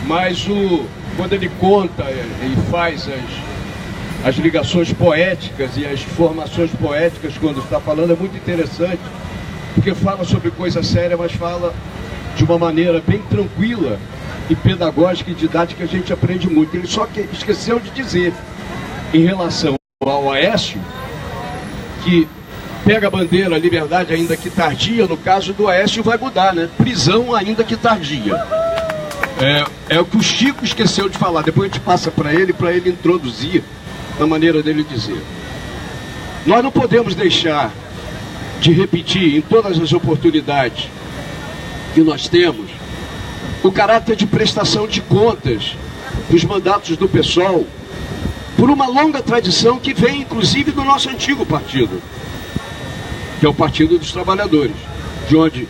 mas quando ele conta e faz as ligações poéticas e as formações poéticas quando está falando, é muito interessante, porque fala sobre coisa séria, mas fala de uma maneira bem tranquila e pedagógica e didática. A gente aprende muito. Ele só esqueceu de dizer, em relação ao Aécio, que pega a bandeira, liberdade ainda que tardia. No caso do Aécio vai mudar, né? Prisão ainda que tardia. É o que o Chico esqueceu de falar. Depois a gente passa para ele introduzir na maneira dele dizer. Nós não podemos deixar de repetir em todas as oportunidades que nós temos o caráter de prestação de contas dos mandatos do PSOL, por uma longa tradição que vem inclusive do nosso antigo partido, que é o Partido dos Trabalhadores, de onde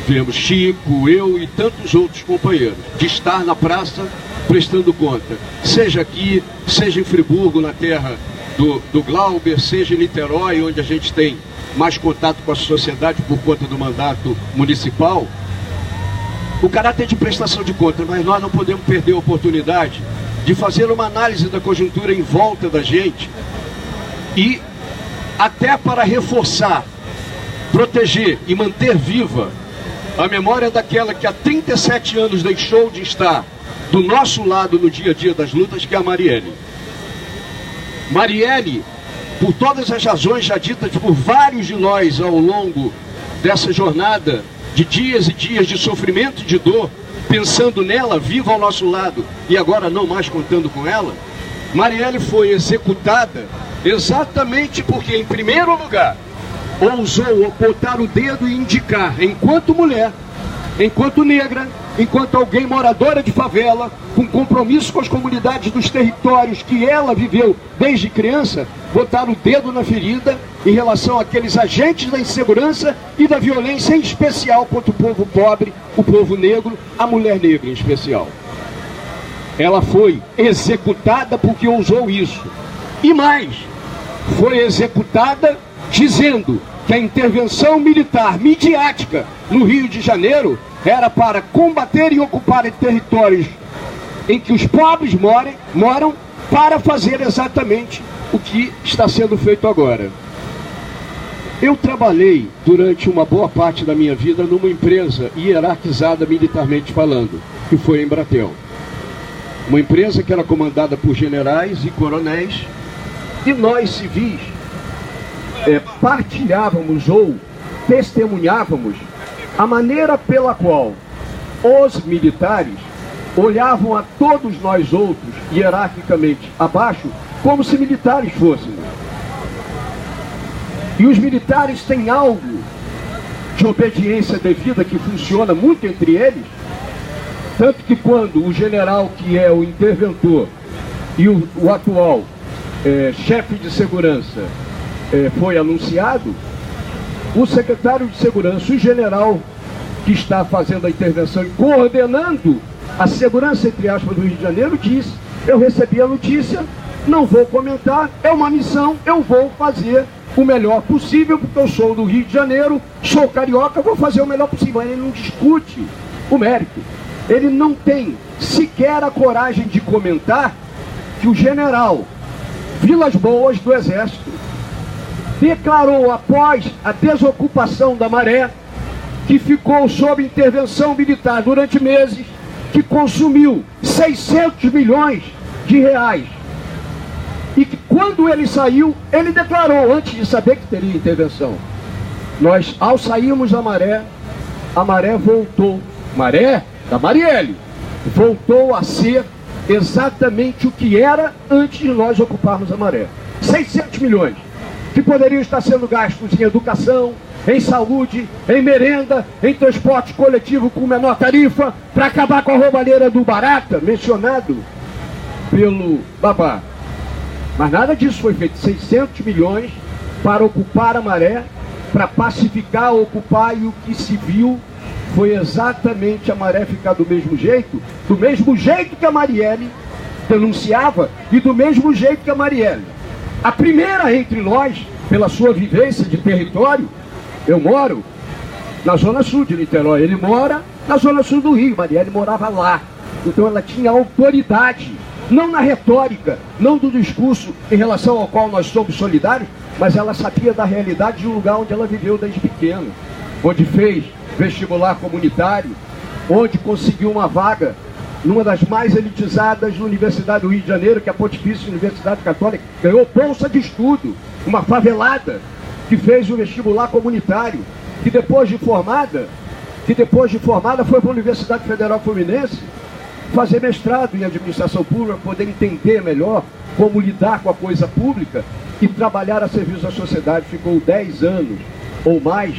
viemos Chico, eu e tantos outros companheiros, de estar na praça prestando conta, seja aqui, seja em Friburgo, na terra do Glauber, seja em Niterói, onde a gente tem mais contato com a sociedade por conta do mandato municipal. O caráter de prestação de contas, mas nós não podemos perder a oportunidade de fazer uma análise da conjuntura em volta da gente e até para reforçar, proteger e manter viva a memória daquela que há 37 anos deixou de estar do nosso lado no dia a dia das lutas, que é a Marielle. Marielle, por todas as razões já ditas por vários de nós ao longo dessa jornada de dias e dias de sofrimento e de dor, pensando nela, viva ao nosso lado e agora não mais contando com ela, Marielle foi executada exatamente porque, em primeiro lugar, ousou botar o dedo e indicar, enquanto mulher, enquanto negra, enquanto alguém moradora de favela, com compromisso com as comunidades dos territórios que ela viveu desde criança, botar o dedo na ferida em relação àqueles agentes da insegurança e da violência, em especial contra o povo pobre, o povo negro, a mulher negra em especial. Ela foi executada porque ousou isso. E mais, foi executada dizendo que a intervenção militar midiática no Rio de Janeiro era para combater e ocupar territórios em que os pobres moram, para fazer exatamente o que está sendo feito agora. Eu trabalhei durante uma boa parte da minha vida numa empresa hierarquizada militarmente falando, que foi a Embratel. Uma empresa que era comandada por generais e coronéis, e nós civis partilhávamos ou testemunhávamos a maneira pela qual os militares olhavam a todos nós outros, hierarquicamente abaixo, como se militares fôssemos. E os militares têm algo de obediência devida que funciona muito entre eles, tanto que quando o general, que é o interventor, e o atual chefe de segurança foi anunciado, o secretário de segurança, o general que está fazendo a intervenção e coordenando a segurança, entre aspas, do Rio de Janeiro, disse: eu recebi a notícia, não vou comentar, é uma missão, eu vou fazer o melhor possível, porque eu sou do Rio de Janeiro, sou carioca, vou fazer o melhor possível. Mas ele não discute o mérito. Ele não tem sequer a coragem de comentar que o general Vilas Boas, do Exército, declarou após a desocupação da Maré, que ficou sob intervenção militar durante meses, que consumiu 600 milhões de reais. E que quando ele saiu, ele declarou, antes de saber que teria intervenção: nós, ao sairmos da Maré, a Maré voltou, Maré da Marielle, voltou a ser exatamente o que era antes de nós ocuparmos a Maré. 600 milhões, que poderiam estar sendo gastos em educação, em saúde, em merenda, em transporte coletivo com menor tarifa, para acabar com a roubalheira do Barata, mencionado pelo Babá. Mas nada disso foi feito. 600 milhões para ocupar a Maré, para pacificar, ocupar, e o que se viu foi exatamente a Maré ficar do mesmo jeito que a Marielle denunciava e do mesmo jeito que a Marielle. A primeira entre nós, pela sua vivência de território, eu moro na zona sul de Niterói, ele mora na zona sul do Rio, Marielle morava lá. Então ela tinha autoridade, não na retórica, não do discurso em relação ao qual nós somos solidários, mas ela sabia da realidade do lugar onde ela viveu desde pequeno, onde fez vestibular comunitário, onde conseguiu uma vaga numa das mais elitizadas na Universidade do Rio de Janeiro, que é a Pontifícia Universidade Católica, ganhou bolsa de estudo, uma favelada que fez o vestibular comunitário, que depois de formada foi para a Universidade Federal Fluminense fazer mestrado em administração pública, poder entender melhor como lidar com a coisa pública e trabalhar a serviço da sociedade. Ficou 10 anos ou mais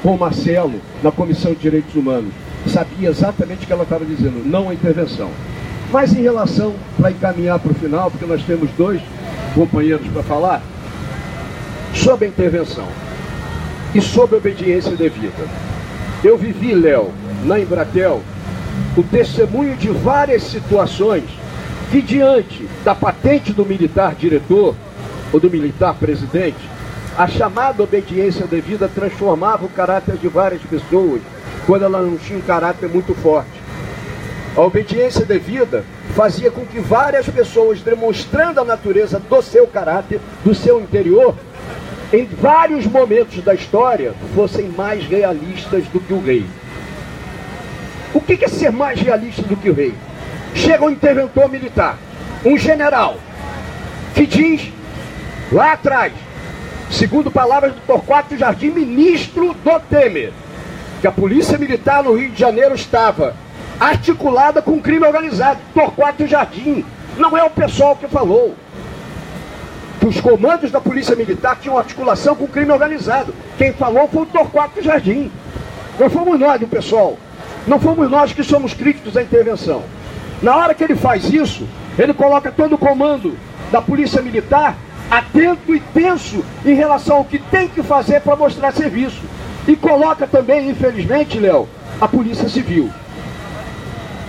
com o Marcelo na Comissão de Direitos Humanos. Sabia exatamente o que ela estava dizendo, não a intervenção. Mas em relação, para encaminhar para o final, porque nós temos 2 companheiros para falar, sobre a intervenção e sobre a obediência devida. Eu vivi, Léo, na Embratel, o testemunho de várias situações que, diante da patente do militar diretor ou do militar presidente, a chamada obediência devida transformava o caráter de várias pessoas quando ela não tinha um caráter muito forte. A obediência devida fazia com que várias pessoas, demonstrando a natureza do seu caráter, do seu interior, em vários momentos da história, fossem mais realistas do que o rei. O que é ser mais realista do que o rei? Chega um interventor militar, um general, que diz, lá atrás, segundo palavras do Torquato Jardim, ministro do Temer, que a polícia militar no Rio de Janeiro estava articulada com o crime organizado. Torquato Jardim, não é o pessoal que falou. Que os comandos da polícia militar tinham articulação com o crime organizado. Quem falou foi o Torquato Jardim. Não fomos nós, o pessoal. Não fomos nós que somos críticos à intervenção. Na hora que ele faz isso, ele coloca todo o comando da polícia militar atento e tenso em relação ao que tem que fazer para mostrar serviço. E coloca também, infelizmente, Léo, a Polícia Civil.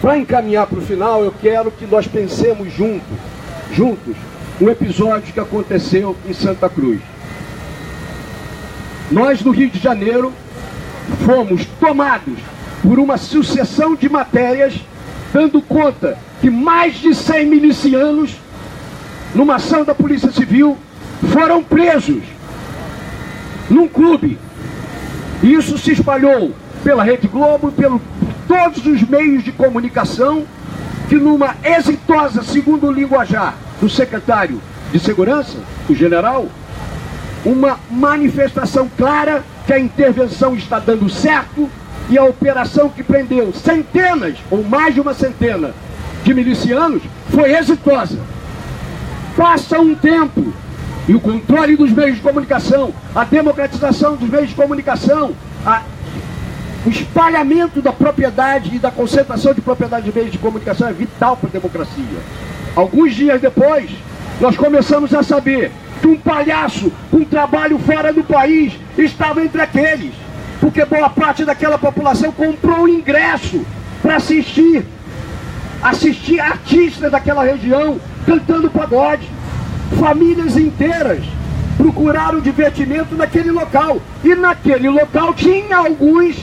Para encaminhar para o final, eu quero que nós pensemos juntos, um episódio que aconteceu em Santa Cruz. Nós, no Rio de Janeiro, fomos tomados por uma sucessão de matérias, dando conta que mais de 100 milicianos, numa ação da Polícia Civil, foram presos num clube. E isso se espalhou pela Rede Globo, por todos os meios de comunicação, que numa exitosa, segundo o linguajar do secretário de Segurança, o general, uma manifestação clara que a intervenção está dando certo e a operação que prendeu centenas, ou mais de uma centena, de milicianos, foi exitosa. Passa um tempo e o controle dos meios de comunicação, a democratização dos meios de comunicação, o espalhamento da propriedade e da concentração de propriedade de meios de comunicação é vital para a democracia. Alguns dias depois, nós começamos a saber que um palhaço com trabalho fora do país estava entre aqueles, porque boa parte daquela população comprou um ingresso para assistir artistas daquela região cantando pagode. Famílias inteiras procuraram divertimento naquele local, e naquele local tinha alguns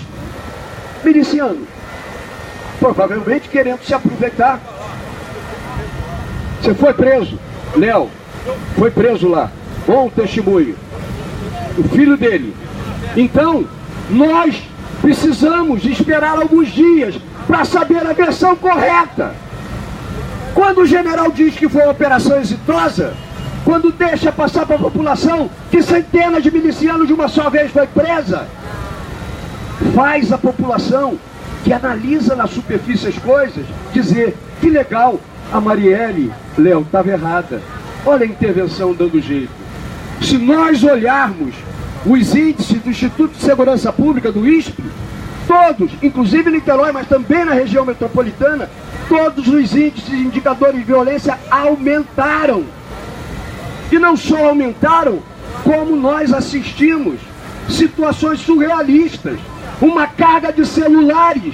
milicianos, provavelmente querendo se aproveitar. Você foi preso, Léo, foi preso lá, bom testemunho, o filho dele. Então, nós precisamos esperar alguns dias para saber a versão correta. Quando o general diz que foi uma operação exitosa, quando deixa passar para a população que centenas de milicianos de uma só vez foi presa, faz a população que analisa na superfície as coisas dizer: que legal, a Marielle, Léo, estava errada. Olha a intervenção dando jeito. Se nós olharmos os índices do Instituto de Segurança Pública, do ISP, todos, inclusive em Niterói, mas também na região metropolitana, todos os índices e indicadores de violência aumentaram. E não só aumentaram, como nós assistimos situações surrealistas. Uma carga de celulares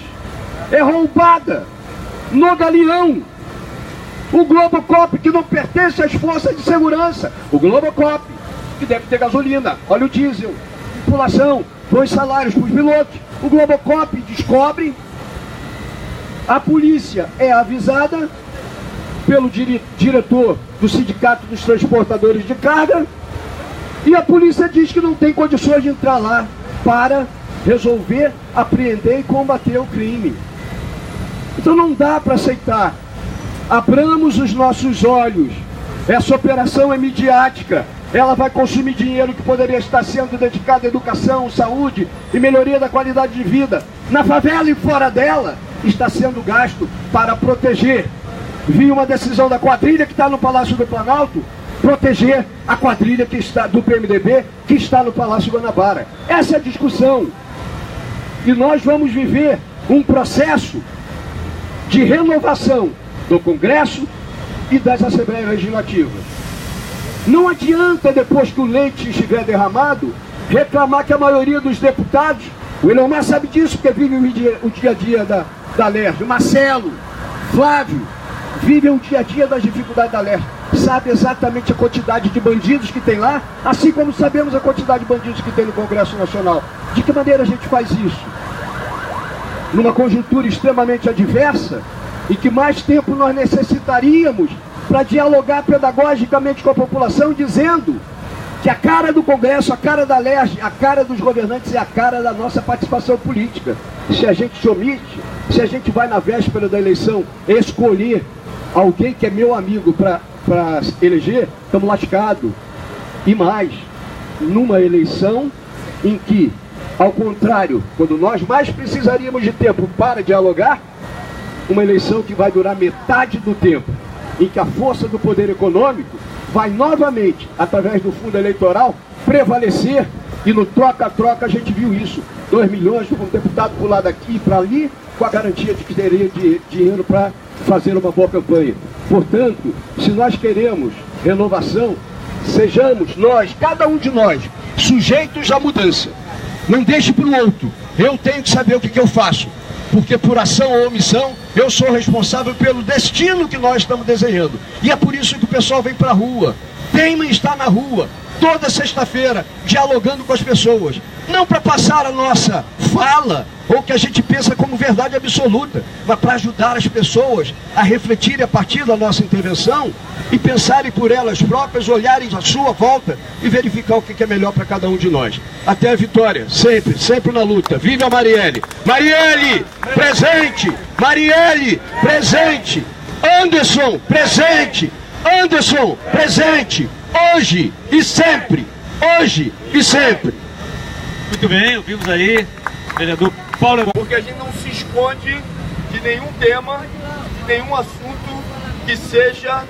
é roubada no Galeão. O Globocop, que não pertence às forças de segurança, o Globocop, que deve ter gasolina, óleo diesel, população, 2 salários para os pilotos. O Globocop descobre A polícia é avisada pelo diretor do Sindicato dos Transportadores de Carga e a polícia diz que não tem condições de entrar lá para resolver, apreender e combater o crime. Então não dá para aceitar. Abramos os nossos olhos. Essa operação é midiática. Ela vai consumir dinheiro que poderia estar sendo dedicado à educação, saúde e melhoria da qualidade de vida. Na favela e fora dela, está sendo gasto para proteger. Vi uma decisão da quadrilha que está no Palácio do Planalto, proteger a quadrilha que está do PMDB, que está no Palácio Guanabara. Essa é a discussão. E nós vamos viver um processo de renovação do Congresso e das Assembleias Legislativas. Não adianta, depois que o leite estiver derramado, reclamar que a maioria dos deputados, o Elomar sabe disso, porque vive o dia a dia da LERJ, o Marcelo, Flávio, vivem o dia a dia das dificuldades da LERJ, sabe exatamente a quantidade de bandidos que tem lá, assim como sabemos a quantidade de bandidos que tem no Congresso Nacional. De que maneira a gente faz isso? Numa conjuntura extremamente adversa, em que mais tempo nós necessitaríamos para dialogar pedagogicamente com a população, dizendo que a cara do Congresso, a cara da LERJ, a cara dos governantes é a cara da nossa participação política. Se a gente se omite, se a gente vai na véspera da eleição escolher alguém que é meu amigo para eleger, estamos lascados. E mais, numa eleição em que, ao contrário, quando nós mais precisaríamos de tempo para dialogar, uma eleição que vai durar metade do tempo, em que a força do poder econômico vai novamente, através do fundo eleitoral, prevalecer, e no troca-troca a gente viu isso, 2 milhões de um deputado por lá daqui e para ali, com a garantia de que teria dinheiro para fazer uma boa campanha. Portanto, se nós queremos renovação, sejamos nós, cada um de nós, sujeitos à mudança. Não deixe para o outro. Eu tenho que saber o que eu faço, porque por ação ou omissão, eu sou responsável pelo destino que nós estamos desenhando. E é por isso que o pessoal vem para a rua. Teima em estar na rua, toda sexta-feira, dialogando com as pessoas. Não para passar a nossa fala, ou que a gente pensa como verdade absoluta, mas para ajudar as pessoas a refletirem a partir da nossa intervenção e pensarem por elas próprias, olharem à sua volta e verificar o que é melhor para cada um de nós. Até a vitória, sempre, sempre na luta. Viva a Marielle! Marielle, presente! Marielle, presente! Anderson, presente! Anderson, presente! Hoje e sempre! Hoje e sempre! Muito bem, ouvimos aí, vereador Paulo. Porque a gente não se esconde de nenhum tema, de nenhum assunto que seja